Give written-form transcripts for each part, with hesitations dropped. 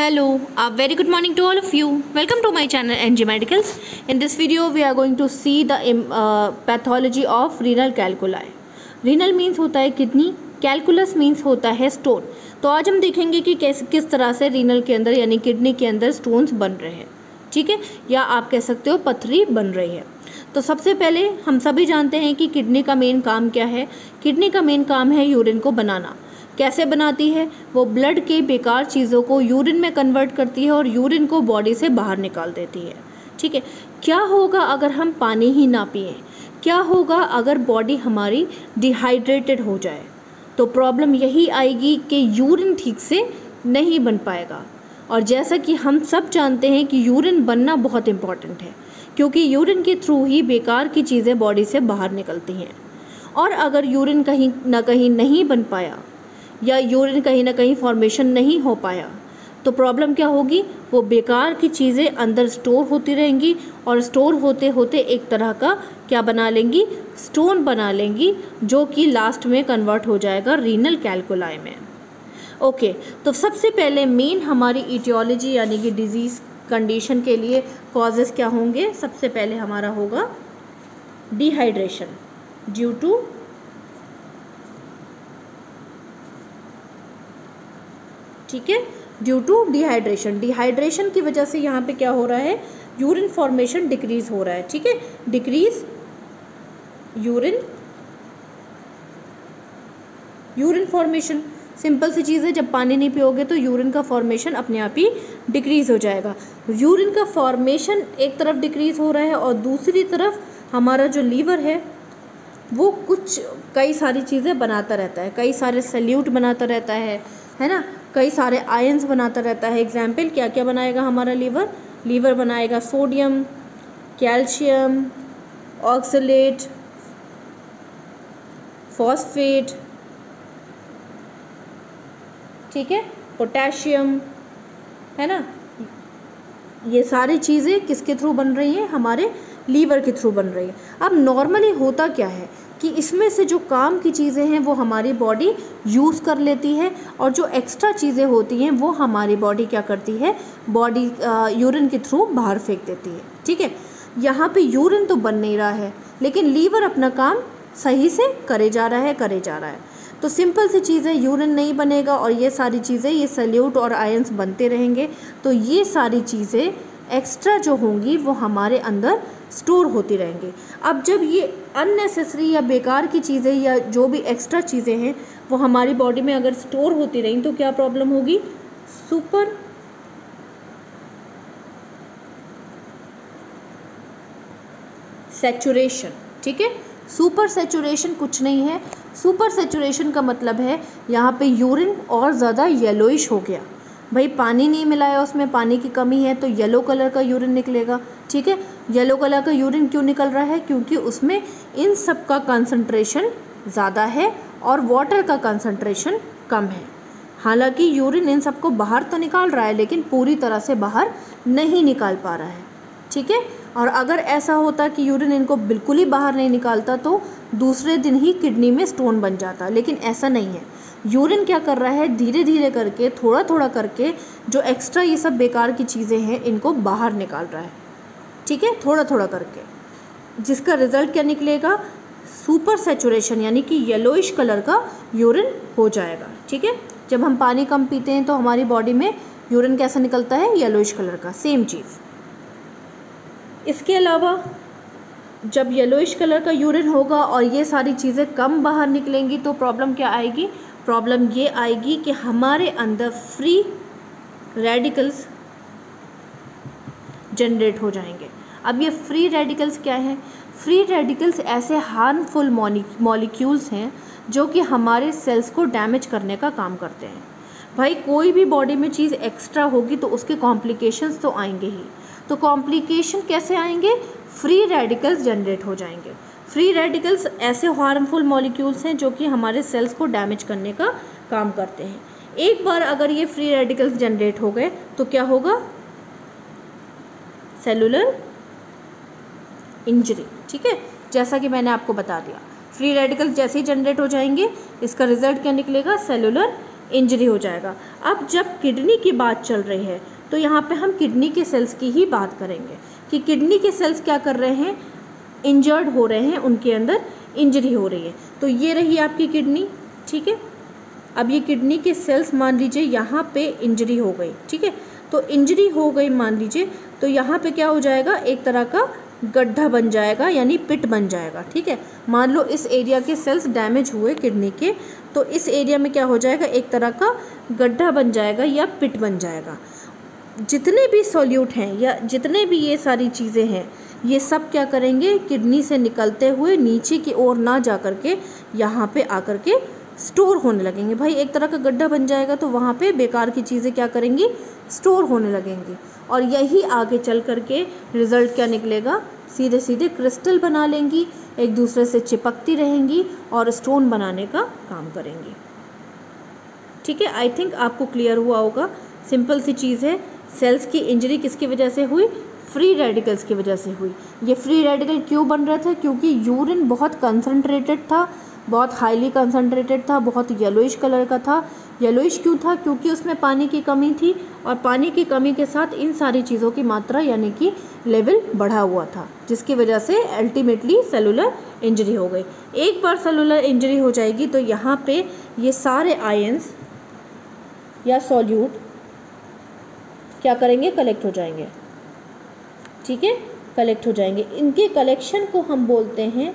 Hello, a very good morning to all of you. Welcome to my channel NG Medicals. In this video, we are going to see the pathology of renal calculi. Renal means होता है kidney, calculus means होता है stone. तो आज हम देखेंगे कि किस तरह से रीनल के अंदर यानी किडनी के अंदर स्टोन्स बन रहे हैं, ठीक है, या आप कह सकते हो पथरी बन रही है. तो सबसे पहले हम सभी जानते हैं कि किडनी का मेन काम क्या है. किडनी का मेन काम है यूरिन को बनाना. कैसे बनाती है? वो ब्लड के बेकार चीज़ों को यूरिन में कन्वर्ट करती है और यूरिन को बॉडी से बाहर निकाल देती है, ठीक है. क्या होगा अगर हम पानी ही ना पिएं? क्या होगा अगर बॉडी हमारी डिहाइड्रेटेड हो जाए? तो प्रॉब्लम यही आएगी कि यूरिन ठीक से नहीं बन पाएगा. और जैसा कि हम सब जानते हैं कि यूरिन बनना बहुत इम्पॉर्टेंट है, क्योंकि यूरिन के थ्रू ही बेकार की चीज़ें बॉडी से बाहर निकलती हैं. और अगर यूरिन कहीं ना कहीं नहीं बन पाया या यूरिन कहीं ना कहीं फॉर्मेशन नहीं हो पाया तो प्रॉब्लम क्या होगी? वो बेकार की चीज़ें अंदर स्टोर होती रहेंगी और स्टोर होते होते एक तरह का क्या बना लेंगी? स्टोन बना लेंगी, जो कि लास्ट में कन्वर्ट हो जाएगा रीनल कैलकुलाई में. ओके, तो सबसे पहले मेन हमारी इटियोलॉजी यानी कि डिजीज़ कंडीशन के लिए कॉजेज़ क्या होंगे? सबसे पहले हमारा होगा डिहाइड्रेशन ड्यू टू ठीक है, ड्यू टू डिहाइड्रेशन. डिहाइड्रेशन की वजह से यहाँ पे क्या हो रहा है? यूरिन फॉर्मेशन डिक्रीज हो रहा है, ठीक है. डिक्रीज यूरिन फॉर्मेशन सिंपल सी चीज़ है. जब पानी नहीं पियोगे तो यूरिन का फॉर्मेशन अपने आप ही डिक्रीज हो जाएगा. यूरिन का फॉर्मेशन एक तरफ डिक्रीज हो रहा है और दूसरी तरफ हमारा जो लीवर है वो कई सारी चीज़ें बनाता रहता है, कई सारे सल्यूट बनाता रहता है ना, कई सारे आयंस बनाता रहता है. एग्जाम्पल क्या क्या बनाएगा हमारा लीवर बनाएगा सोडियम, कैल्शियम, ऑक्सलेट, फॉस्फेट, ठीक है, पोटेशियम, है ना. ये सारी चीज़ें किसके थ्रू बन रही हैं? हमारे लीवर के थ्रू बन रही है. अब नॉर्मली होता क्या है कि इसमें से जो काम की चीज़ें हैं वो हमारी बॉडी यूज़ कर लेती है और जो एक्स्ट्रा चीज़ें होती हैं वो हमारी बॉडी क्या करती है? बॉडी यूरिन के थ्रू बाहर फेंक देती है, ठीक है. यहाँ पे यूरिन तो बन नहीं रहा है लेकिन लीवर अपना काम सही से करे जा रहा है. तो सिंपल सी चीज़ है, यूरिन नहीं बनेगा और ये सारी चीज़ें, ये सल्यूट और आयंस बनते रहेंगे तो ये सारी चीज़ें एक्स्ट्रा जो होंगी वो हमारे अंदर स्टोर होती रहेंगी. अब जब ये अननेसेसरी या बेकार की चीज़ें या जो भी एक्स्ट्रा चीज़ें हैं वो हमारी बॉडी में अगर स्टोर होती रहीं तो क्या प्रॉब्लम होगी? सुपर सैचुरेशन, ठीक है. सुपर सैचुरेशन कुछ नहीं है. सुपर सैचुरेशन का मतलब है यहाँ पे यूरिन और ज़्यादा येलोइश हो गया. भाई पानी नहीं मिलाया, उसमें पानी की कमी है तो येलो कलर का यूरिन निकलेगा, ठीक है. येलो कलर का यूरिन क्यों निकल रहा है? क्योंकि उसमें इन सब का कंसंट्रेशन ज़्यादा है और वाटर का कंसंट्रेशन कम है. हालांकि यूरिन इन सबको बाहर तो निकाल रहा है लेकिन पूरी तरह से बाहर नहीं निकाल पा रहा है, ठीक है. और अगर ऐसा होता कि यूरिन इनको बिल्कुल ही बाहर नहीं निकालता तो दूसरे दिन ही किडनी में स्टोन बन जाता, लेकिन ऐसा नहीं है. यूरिन क्या कर रहा है? धीरे धीरे करके, थोड़ा थोड़ा करके जो एक्स्ट्रा ये सब बेकार की चीज़ें हैं इनको बाहर निकाल रहा है, ठीक है, थोड़ा थोड़ा करके, जिसका रिजल्ट क्या निकलेगा? सुपर सैचुरेशन यानी कि येलोइश कलर का यूरिन हो जाएगा, ठीक है. जब हम पानी कम पीते हैं तो हमारी बॉडी में यूरिन कैसा निकलता है? येलोइश कलर का. सेम चीज़. इसके अलावा जब येलोइश कलर का यूरिन होगा और ये सारी चीज़ें कम बाहर निकलेंगी तो प्रॉब्लम क्या आएगी? प्रॉब्लम ये आएगी कि हमारे अंदर फ्री रेडिकल्स जनरेट हो जाएंगे. अब ये फ्री रेडिकल्स क्या हैं? फ्री रेडिकल्स ऐसे हार्मफुल मॉलिक्यूल्स हैं जो कि हमारे सेल्स को डैमेज करने का काम करते हैं. भाई कोई भी बॉडी में चीज़ एक्स्ट्रा होगी तो उसके कॉम्प्लिकेशंस तो आएंगे ही. तो कॉम्प्लिकेशन कैसे आएंगे? फ्री रेडिकल्स जनरेट हो जाएंगे. फ्री रेडिकल्स ऐसे हार्मफुल मॉलिक्यूल्स हैं जो कि हमारे सेल्स को डैमेज करने का काम करते हैं. एक बार अगर ये फ्री रेडिकल्स जनरेट हो गए तो क्या होगा? सेलुलर इंजरी, ठीक है. जैसा कि मैंने आपको बता दिया, फ्री रेडिकल्स जैसे ही जनरेट हो जाएंगे इसका रिजल्ट क्या निकलेगा? सेलुलर इंजरी हो जाएगा। अब जब किडनी की बात चल रही है तो यहाँ पे हम किडनी के सेल्स की ही बात करेंगे कि किडनी के सेल्स क्या कर रहे हैं, इंजर्ड हो रहे हैं, उनके अंदर इंजरी हो रही है। तो ये रही आपकी किडनी, ठीक है। अब ये किडनी के सेल्स मान लीजिए यहाँ पे इंजरी हो गई, ठीक है। तो इंजरी हो गई मान लीजिए, तो यहाँ पे क्या हो जाएगा, एक तरह का गड्ढा बन जाएगा, यानी पिट बन जाएगा, ठीक है। मान लो इस एरिया के सेल्स डैमेज हुए किडनी के, तो इस एरिया में क्या हो जाएगा, एक तरह का गड्ढा बन जाएगा या पिट बन जाएगा। जितने भी सॉल्यूट हैं या जितने भी ये सारी चीज़ें हैं, ये सब क्या करेंगे, किडनी से निकलते हुए नीचे की ओर ना जा कर के यहाँ पे आकर के स्टोर होने लगेंगे। भाई एक तरह का गड्ढा बन जाएगा तो वहाँ पे बेकार की चीज़ें क्या करेंगी, स्टोर होने लगेंगी। और यही आगे चल कर के रिज़ल्ट क्या निकलेगा, सीधे सीधे क्रिस्टल बना लेंगी, एक दूसरे से चिपकती रहेंगी और स्टोन बनाने का काम करेंगी, ठीक है। आई थिंक आपको क्लियर हुआ होगा। सिंपल सी चीज़ है। सेल्स की इंजरी किसकी वजह से हुई, फ्री रेडिकल्स की वजह से हुई। ये फ्री रेडिकल क्यों बन रहे थे, क्योंकि यूरिन बहुत कंसनट्रेटेड था, बहुत हाईली कंसनट्रेटेड था, बहुत येलोइश कलर का था। येलोइश क्यों था, क्योंकि उसमें पानी की कमी थी, और पानी की कमी के साथ इन सारी चीज़ों की मात्रा यानी कि लेवल बढ़ा हुआ था, जिसकी वजह से अल्टीमेटली सेलुलर इंजरी हो गई। एक बार सेलुलर इंजरी हो जाएगी तो यहाँ पे ये सारे आयंस या सॉल्यूट क्या करेंगे, कलेक्ट हो जाएंगे, ठीक है, कलेक्ट हो जाएंगे। इनके कलेक्शन को हम बोलते हैं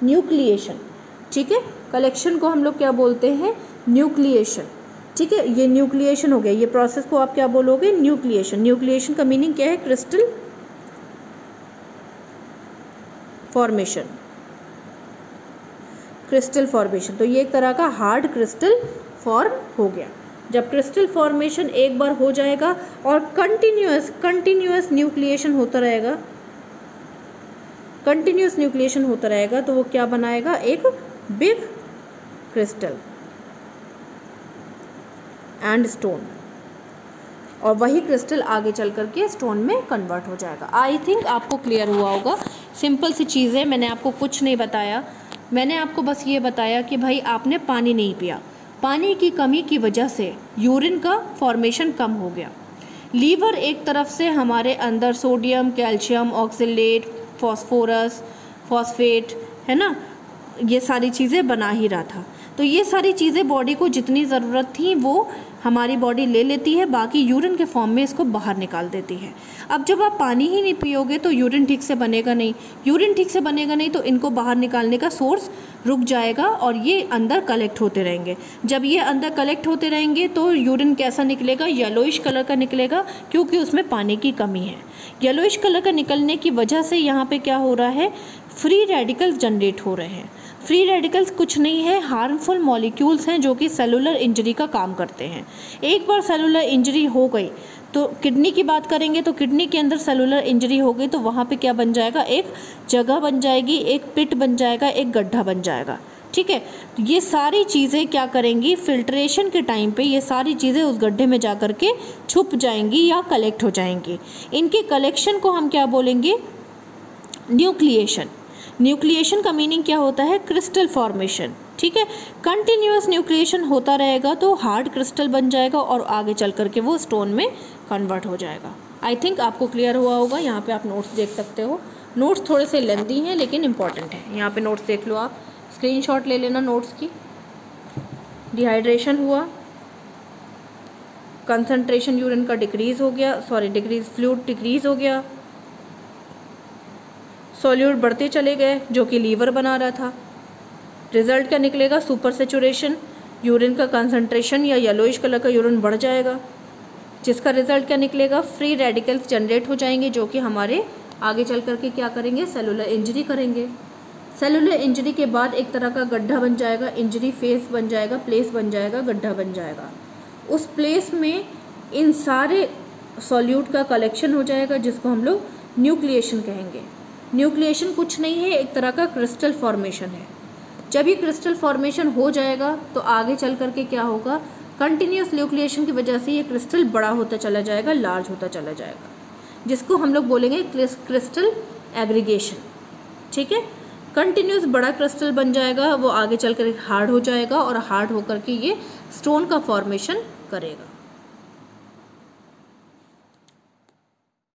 न्यूक्लिएशन, ठीक है। कलेक्शन को हम लोग क्या बोलते हैं, न्यूक्लिएशन, ठीक है। ये न्यूक्लिएशन हो गया। ये प्रोसेस को आप क्या बोलोगे, न्यूक्लिएशन। न्यूक्लिएशन का मीनिंग क्या है, क्रिस्टल फॉर्मेशन, क्रिस्टल फॉर्मेशन। तो ये एक तरह का हार्ड क्रिस्टल फॉर्म हो गया। जब क्रिस्टल फॉर्मेशन एक बार हो जाएगा और कंटिन्यूअस न्यूक्लिएशन होता रहेगा, कंटिन्यूअस न्यूक्लिएशन होता रहेगा, तो वो क्या बनाएगा, एक बिग क्रिस्टल एंड स्टोन, और वही क्रिस्टल आगे चल करके स्टोन में कन्वर्ट हो जाएगा। आई थिंक आपको क्लियर हुआ होगा। सिंपल सी चीज़ है, मैंने आपको कुछ नहीं बताया। मैंने आपको बस ये बताया कि भाई आपने पानी नहीं पिया, पानी की कमी की वजह से यूरिन का फॉर्मेशन कम हो गया। लीवर एक तरफ से हमारे अंदर sodium, calcium, oxalate, phosphorus, phosphate, है ना, ये सारी चीज़ें बना ही रहा था। तो ये सारी चीज़ें बॉडी को जितनी ज़रूरत थी वो हमारी बॉडी ले लेती है, बाकी यूरिन के फॉर्म में इसको बाहर निकाल देती है। अब जब आप पानी ही नहीं पियोगे तो यूरिन ठीक से बनेगा नहीं, यूरिन ठीक से बनेगा नहीं तो इनको बाहर निकालने का सोर्स रुक जाएगा और ये अंदर कलेक्ट होते रहेंगे। जब ये अंदर कलेक्ट होते रहेंगे तो यूरिन कैसा निकलेगा, येलोइश कलर का निकलेगा, क्योंकि उसमें पानी की कमी है। येलोइश कलर का निकलने की वजह से यहाँ पे क्या हो रहा है, फ्री रेडिकल्स जनरेट हो रहे हैं। फ्री रेडिकल्स कुछ नहीं है, हार्मफुल मॉलिक्यूल्स हैं जो कि सेलुलर इंजरी का काम करते हैं। एक बार सेलुलर इंजरी हो गई तो किडनी की बात करेंगे तो किडनी के अंदर सेलुलर इंजरी हो गई तो वहाँ पे क्या बन जाएगा, एक जगह बन जाएगी, एक पिट बन जाएगा, एक गड्ढा बन जाएगा, ठीक है। तो ये सारी चीज़ें क्या करेंगी, फिल्ट्रेशन के टाइम पे ये सारी चीज़ें उस गड्ढे में जा कर के छुप जाएंगी या कलेक्ट हो जाएंगी। इनके कलेक्शन को हम क्या बोलेंगे, न्यूक्लिएशन। न्यूक्लिएशन का मीनिंग क्या होता है, क्रिस्टल फॉर्मेशन, ठीक है। कंटिन्यूअस न्यूक्लिएशन होता रहेगा तो हार्ड क्रिस्टल बन जाएगा और आगे चल करके वो स्टोन में कन्वर्ट हो जाएगा। आई थिंक आपको क्लियर हुआ होगा। यहाँ पे आप नोट्स देख सकते हो। नोट्स थोड़े से लेंथी हैं लेकिन इंपॉर्टेंट है। यहाँ पे नोट्स देख लो, आप स्क्रीनशॉट ले लेना नोट्स की। डिहाइड्रेशन हुआ, कंसंट्रेशन यूरिन का डिक्रीज़ हो गया, फ्लूइड डिक्रीज़ हो गया, सॉल्यूट बढ़ते चले गए जो कि लीवर बना रहा था। रिजल्ट क्या निकलेगा, सुपर सेचुरेशन, यूरिन का कंसंट्रेशन या येलोइश कलर का यूरिन बढ़ जाएगा, जिसका रिजल्ट क्या निकलेगा, फ्री रेडिकल्स जनरेट हो जाएंगे जो कि हमारे आगे चल करके क्या करेंगे, सेलुलर इंजरी करेंगे। सेलुलर इंजरी के बाद एक तरह का गड्ढा बन जाएगा, इंजरी फेस बन जाएगा, प्लेस बन जाएगा, गड्ढा बन जाएगा। उस प्लेस में इन सारे सॉल्यूट का कलेक्शन हो जाएगा जिसको हम लोग न्यूक्लिएशन कहेंगे। न्यूक्लिएशन कुछ नहीं है, एक तरह का क्रिस्टल फॉर्मेशन है। जब ये क्रिस्टल फॉर्मेशन हो जाएगा तो आगे चल करके क्या होगा, कंटिन्यूस न्यूक्लिएशन की वजह से ये क्रिस्टल बड़ा होता चला जाएगा, लार्ज होता चला जाएगा, जिसको हम लोग बोलेंगे क्रिस्टल एग्रीगेशन, ठीक है। कंटिन्यूस बड़ा क्रिस्टल बन जाएगा, वो आगे चल कर हार्ड हो जाएगा और हार्ड होकर के ये स्टोन का फॉर्मेशन करेगा।